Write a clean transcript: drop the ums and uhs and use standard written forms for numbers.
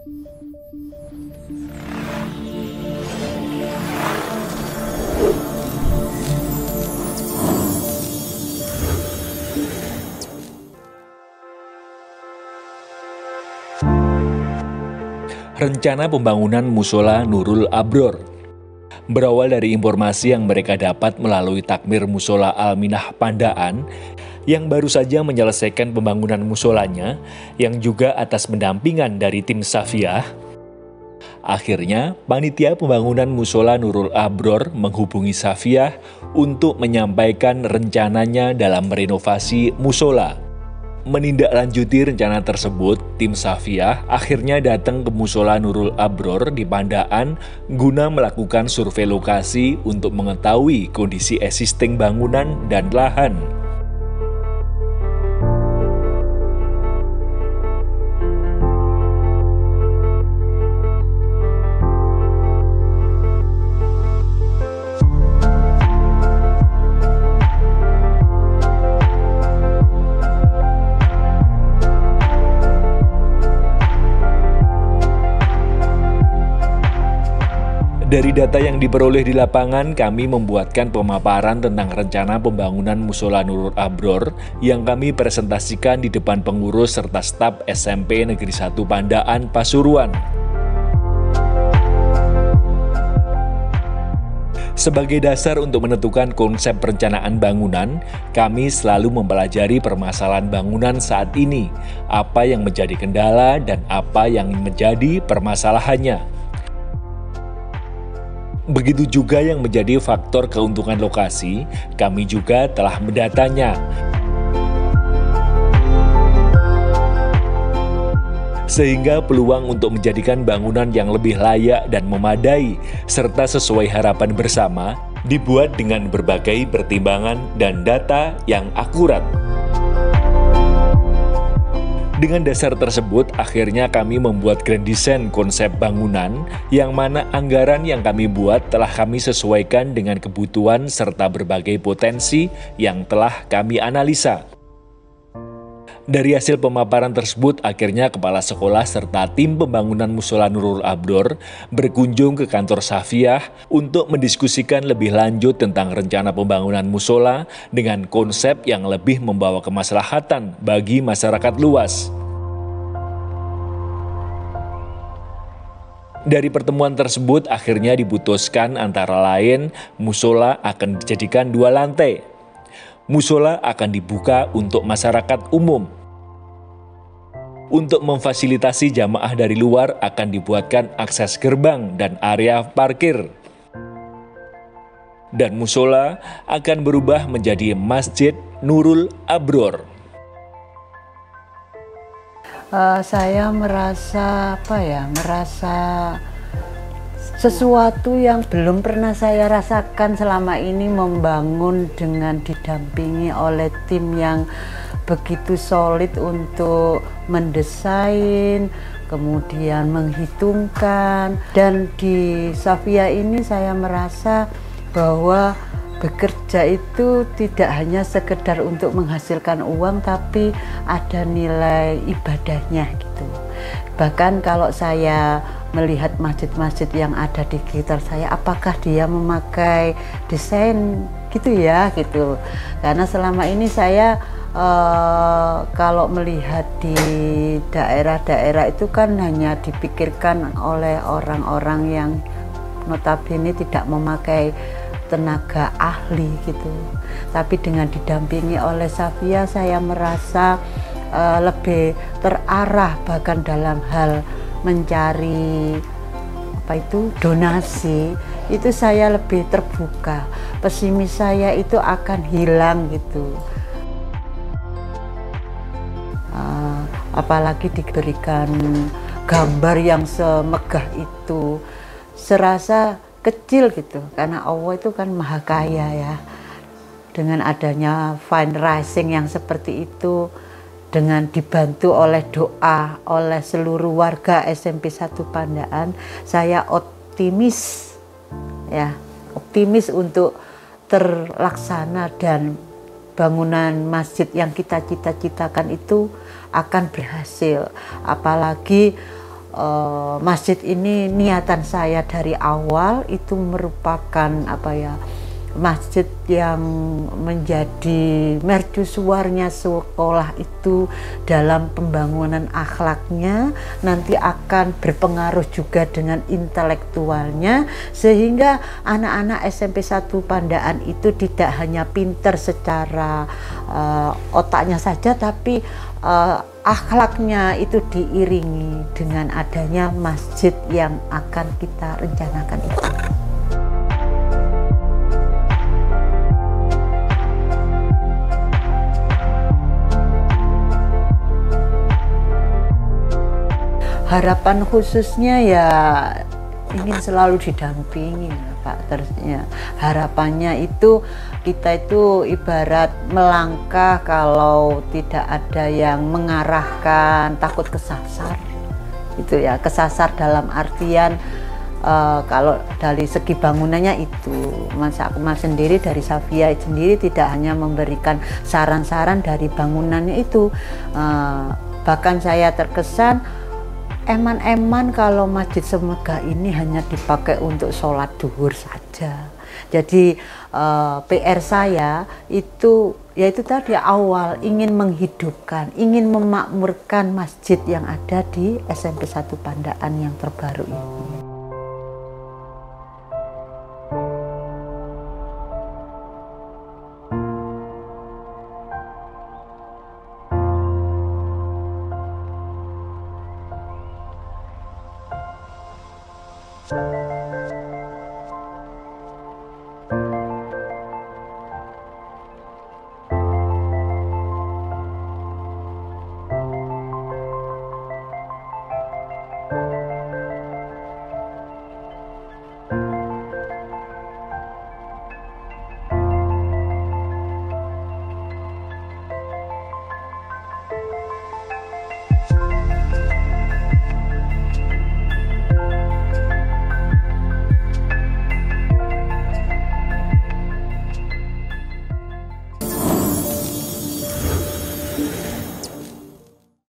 Rencana pembangunan Musola Nurul Abror berawal dari informasi yang mereka dapat melalui takmir Musola Al-Minah Pandaan yang baru saja menyelesaikan pembangunan musolanya yang juga atas pendampingan dari tim Safiyah. Akhirnya, panitia pembangunan Musola Nurul Abror menghubungi Safiyah untuk menyampaikan rencananya dalam merenovasi musola. Menindaklanjuti rencana tersebut, tim Safiyah akhirnya datang ke Musola Nurul Abror di Pandaan guna melakukan survei lokasi untuk mengetahui kondisi existing bangunan dan lahan. Dari data yang diperoleh di lapangan, kami membuatkan pemaparan tentang rencana pembangunan Musola Nurul Abror yang kami presentasikan di depan pengurus serta staf SMP Negeri 1 Pandaan, Pasuruan. Sebagai dasar untuk menentukan konsep perencanaan bangunan, kami selalu mempelajari permasalahan bangunan saat ini, apa yang menjadi kendala dan apa yang menjadi permasalahannya. Begitu juga yang menjadi faktor keuntungan lokasi, kami juga telah mendatanya. Sehingga peluang untuk menjadikan bangunan yang lebih layak dan memadai, serta sesuai harapan bersama, dibuat dengan berbagai pertimbangan dan data yang akurat. Dengan dasar tersebut, akhirnya kami membuat grand design konsep bangunan, yang mana anggaran yang kami buat telah kami sesuaikan dengan kebutuhan serta berbagai potensi yang telah kami analisa. Dari hasil pemaparan tersebut, akhirnya kepala sekolah serta tim pembangunan Musola Nurul Abror berkunjung ke kantor Safiyah untuk mendiskusikan lebih lanjut tentang rencana pembangunan musola dengan konsep yang lebih membawa kemaslahatan bagi masyarakat luas. Dari pertemuan tersebut, akhirnya diputuskan antara lain musola akan dijadikan 2 lantai. Musola akan dibuka untuk masyarakat umum. Untuk memfasilitasi jamaah dari luar akan dibuatkan akses gerbang dan area parkir. Dan musola akan berubah menjadi Masjid Nurul Abror. Saya merasa sesuatu yang belum pernah saya rasakan selama ini, membangun dengan didampingi oleh tim yang begitu solid untuk mendesain, kemudian menghitungkan. Dan di Safiyah ini saya merasa bahwa bekerja itu tidak hanya sekedar untuk menghasilkan uang, tapi ada nilai ibadahnya gitu. Bahkan kalau saya melihat masjid-masjid yang ada di sekitar saya, apakah dia memakai desain gitu ya gitu. Karena selama ini saya kalau melihat di daerah-daerah itu kan hanya dipikirkan oleh orang-orang yang notabene tidak memakai tenaga ahli gitu. Tapi dengan didampingi oleh Safiyah, saya merasa lebih terarah, bahkan dalam hal mencari donasi itu saya lebih terbuka. Pesimis saya itu akan hilang gitu. Apalagi diberikan gambar yang semegah itu, serasa kecil gitu, karena Allah itu kan maha kaya ya. Dengan adanya fundraising yang seperti itu, dengan dibantu oleh doa oleh seluruh warga SMP 1 Pandaan, saya optimis untuk terlaksana dan bangunan masjid yang kita cita-citakan itu akan berhasil. Apalagi masjid ini niatan saya dari awal itu merupakan masjid yang menjadi mercusuarnya sekolah itu dalam pembangunan akhlaknya, nanti akan berpengaruh juga dengan intelektualnya, sehingga anak-anak SMP 1 Pandaan itu tidak hanya pinter secara otaknya saja, tapi akhlaknya itu diiringi dengan adanya masjid yang akan kita rencanakan itu. Harapan khususnya ya ingin selalu didampingi Pak. Terusnya harapannya itu kita itu ibarat melangkah kalau tidak ada yang mengarahkan, takut kesasar itu ya, kesasar dalam artian kalau dari segi bangunannya itu Mas sendiri dari Safia sendiri tidak hanya memberikan saran-saran dari bangunannya itu, bahkan saya terkesan eman-eman kalau masjid semegah ini hanya dipakai untuk sholat duhur saja. Jadi PR saya itu yaitu tadi awal ingin menghidupkan, ingin memakmurkan masjid yang ada di SMP 1 Pandaan yang terbaru ini.